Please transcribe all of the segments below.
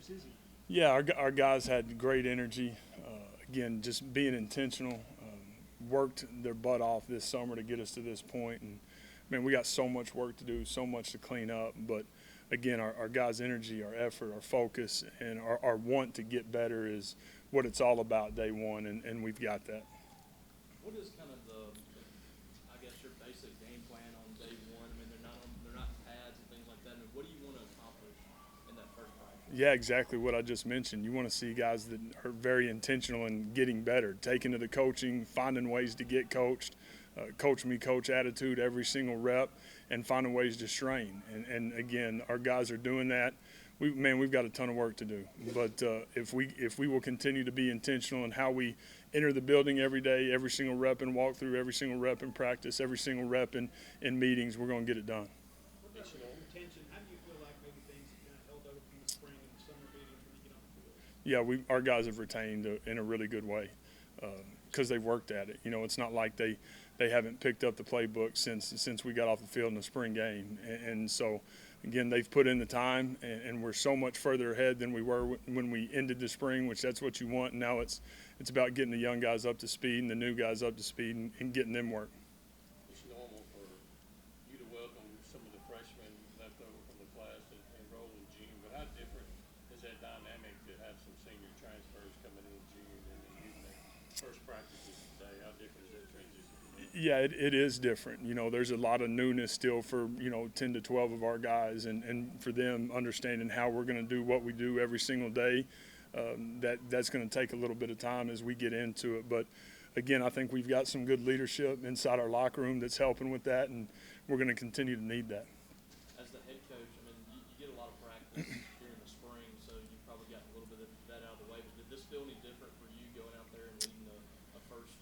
is he? Yeah, our guys had great energy. Again, just being intentional. Worked their butt off this summer to get us to this point, and man, we got so much work to do, so much to clean up. But again, our guys' energy, our effort, our focus, and our want to get better is what it's all about day one, and we've got that. What is kind of I guess your basic game plan on day one? I mean, they're not pads and things like that. I mean, what do you want to accomplish in that first practice? Yeah, exactly what I just mentioned. You want to see guys that are very intentional in getting better, taking to the coaching, finding ways to get coached, coach me, coach attitude every single rep, and finding ways to strain. And again, our guys are doing that. We've got a ton of work to do. But if we will continue to be intentional in how we enter the building every day, every single rep and walk through, every single rep in practice, every single rep in meetings, we're going to get it done. What about retention? How do you feel like maybe things have kind of held over from the spring and the summer meetings when you get on the field? Yeah, our guys have retained in a really good way because they've worked at it. You know, it's not like they haven't picked up the playbook since we got off the field in the spring game, and so again, they've put in the time, and we're so much further ahead than we were when we ended the spring, which that's what you want. And now it's about getting the young guys up to speed and the new guys up to speed and getting them work. It's normal for you to welcome some of the freshmen left over from the class that enrolled in June, but how different is that dynamic to have some senior transfers coming in June and then you make first practices today? How different is that transition? Yeah, it is different. You know, there's a lot of newness still for, 10 to 12 of our guys, and for them understanding how we're going to do what we do every single day. That's going to take a little bit of time as we get into it. But again, I think we've got some good leadership inside our locker room that's helping with that, and we're going to continue to need that. As the head coach, I mean, you get a lot of practice during the spring, so you've probably gotten a little bit of that out of the way. But did this feel any different for you going out there and leading a first,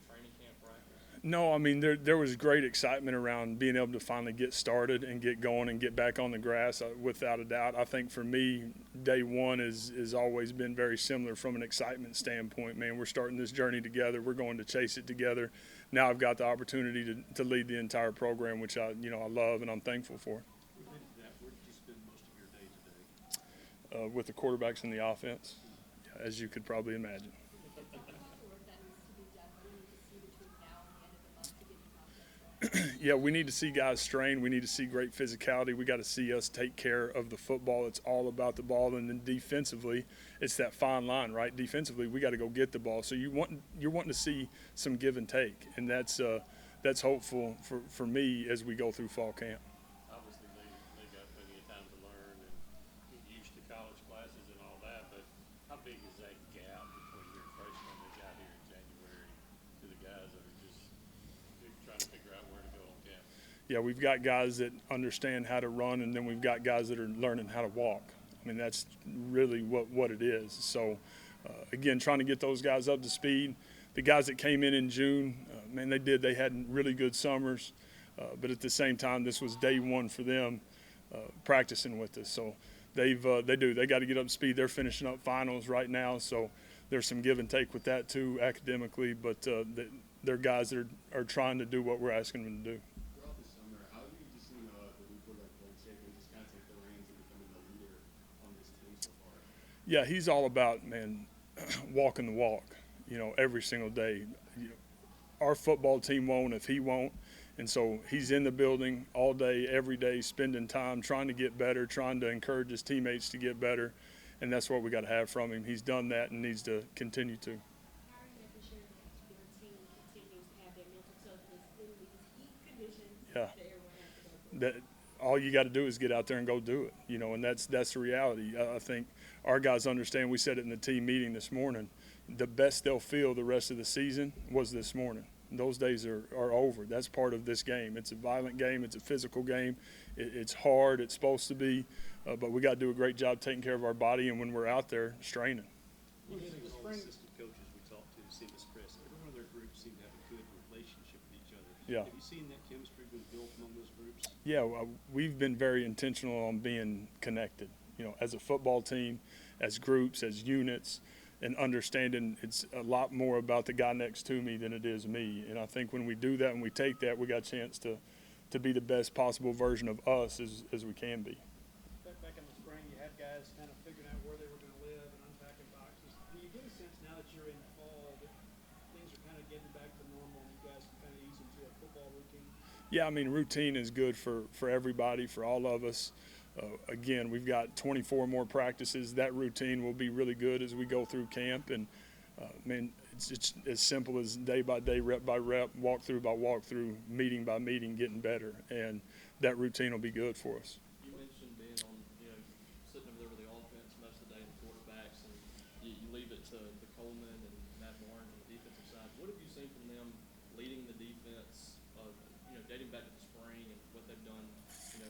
training camp practice? No, I mean there was great excitement around being able to finally get started and get going and get back on the grass. Without a doubt, I think for me, day one is always been very similar from an excitement standpoint. Man, we're starting this journey together. We're going to chase it together. Now I've got the opportunity to lead the entire program, which I love and I'm thankful for. Related to that, where did you spend most of your day today? With the quarterbacks and the offense, as you could probably imagine. Yeah, we need to see guys strain. We need to see great physicality. We got to see us take care of the football. It's all about the ball, and then defensively, it's that fine line, right? Defensively, we got to go get the ball. So you're wanting to see some give and take, and that's hopeful for me as we go through fall camp. Obviously, they got plenty of time to learn and get used to college classes and all that, but how big is that gap between your freshmen that got here in January to the guys that are just trying to figure out where to go on campus? Yeah, we've got guys that understand how to run, and then we've got guys that are learning how to walk. I mean, that's really what it is. So, again, trying to get those guys up to speed. The guys that came in June, man, they had really good summers, but at the same time, this was day one for them practicing with us. So they got to get up to speed. They're finishing up finals right now, so there's some give and take with that too academically, but they're guys that are trying to do what we're asking them to do. Throughout the summer, how have you just seen the new quarterback Belichick just kind of take the reins and becoming the leader on this team so far? Yeah, he's all about, man, walking the walk, every single day. Our football team won't if he won't. And so he's in the building all day, every day, spending time trying to get better, trying to encourage his teammates to get better. And that's what we got to have from him. He's done that and needs to continue to. How are you making sure that your team continues to have their mental toughness in these heat conditions Yeah. that everyone has to go through? That all you got to do is get out there and go do it, and that's the reality. I think our guys understand. We said it in the team meeting this morning. The best they'll feel the rest of the season was this morning. Those days are over. That's part of this game. It's a violent game. It's a physical game. It's hard. It's supposed to be, but we got to do a great job taking care of our body, and when we're out there, straining. One of the assistant coaches we talked to seemed to stress every one of their groups seemed to have a good relationship with each other. Yeah. Have you seen that chemistry been built among those groups? Yeah, we've been very intentional on being connected, as a football team, as groups, as units, and understanding it's a lot more about the guy next to me than it is me. And I think when we do that and we take that, we got a chance to be the best possible version of us as we can be. Back in the spring, you had guys kind of figuring out where they were you're in fall, that things are kind of getting back to normal and you guys can kind of ease into a football routine? Yeah, I mean, routine is good for everybody, for all of us. Again, we've got 24 more practices. That routine will be really good as we go through camp. And, I mean, it's as simple as day by day, rep by rep, walkthrough by walkthrough, meeting by meeting, getting better. And that routine will be good for us. You mentioned being on, sitting over there with the offense most of the day and the quarterbacks, and you leave it to Coleman and Matt Barnes on the defensive side. What have you seen from them leading the defense, dating back to the spring and what they've done,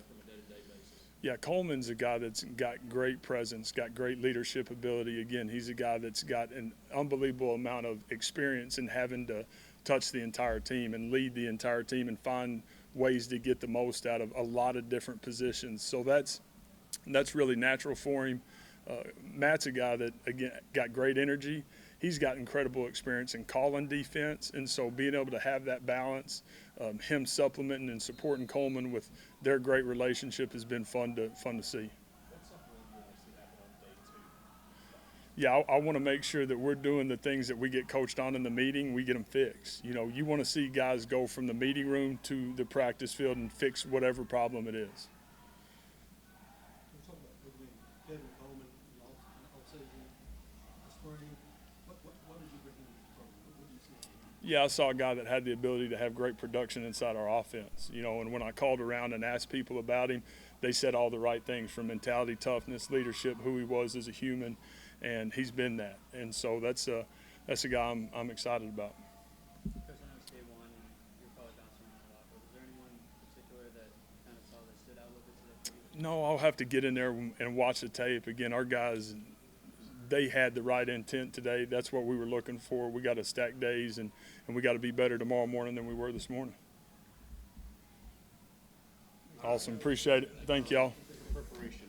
from a day-to-day basis? Yeah, Coleman's a guy that's got great presence, got great leadership ability. Again, he's a guy that's got an unbelievable amount of experience in having to touch the entire team and lead the entire team and find ways to get the most out of a lot of different positions. So that's really natural for him. Matt's a guy that, again, got great energy. He's got incredible experience in calling defense, and so being able to have that balance, him supplementing and supporting Coleman with their great relationship has been fun to see. What's something that you want to see happen on day 2? Yeah, I want to make sure that we're doing the things that we get coached on in the meeting, we get them fixed. You want to see guys go from the meeting room to the practice field and fix whatever problem it is. We're talking about bringing Devin Coleman all season, the spring. What did you bring him from? What did you see? Yeah, I saw a guy that had the ability to have great production inside our offense, and when I called around and asked people about him, they said all the right things from mentality, toughness, leadership, who he was as a human, and he's been that. And so that's a guy I'm excited about. Chris, I know it's day one and you're probably bouncing around a lot, but was there anyone in particular that you kind of saw that stood out a little bit today for you? No, I'll have to get in there and watch the tape. Again, our guys, they had the right intent today. That's what we were looking for. We got to stack days, and we got to be better tomorrow morning than we were this morning. Awesome. Appreciate it. Thank y'all. Preparation.